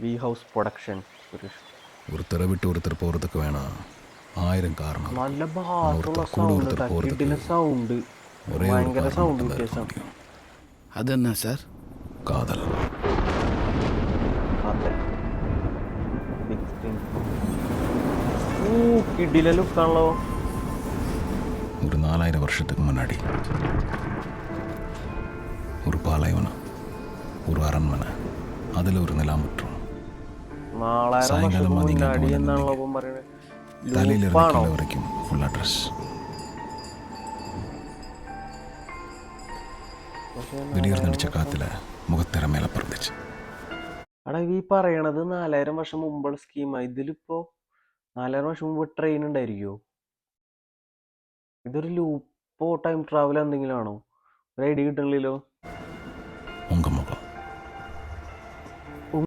V house production Suresh. ஒருத்தரை விட்டு ஒருத்தர் போகிறதுக்கு வேணாம் 1000 காரணம் இருக்கும். നല്ല ஆனால் ബാസുള്ള ஒருத்தர் கூட സൗണ്ട് ஒருத்தர் போகிறதுக்கு കിടില സൗണ്ട്, ஒரே ஒரு ഭയങ്കര காரணம் സൗണ്ട് மட்டும்தான் இருக்க വ്യത്യാസം. முடியும். അതെന്നാ സാർ? காதல். കാതൽ ബിഗ് സ്ക്രീൻ. കിടില ലുക്കാണല്ലോ. ஒரு 4000 வருஷத்துக்கு முன்னாடி ஒரு பாலைவனம், ஒரு அரண்மனை, அதில் ஒரு நிலாமுற்றம். 4000 വർഷത്തിന് മുന്നാടി എന്നാണല്ലോ അപ്പം പറയുന്നത്. தலையிலிருந்து ലൂപ്പാണോ? கீழே வரைக்கும் ஃபுல் அட்ரஸ். திடீர்னு அடிச்ச காத்துல முகத்திர மேல பறந்துச்சு. എടാ ഈ പറയണത് 4000 വർഷം മുമ്പുള്ള സ്കീമാ. ഇതിലിപ്പോ 4000 വർഷം മുമ്പ് ട്രെയിൻ ഉണ്ടായിരിക്കുമോ? ഇതൊരു ലൂപ്പോ ടൈം ട്രാവൽ എന്തെങ്കിലും ആണോ? ഒരു ഐഡിയ കിട്ടണില്ലല്ലോ.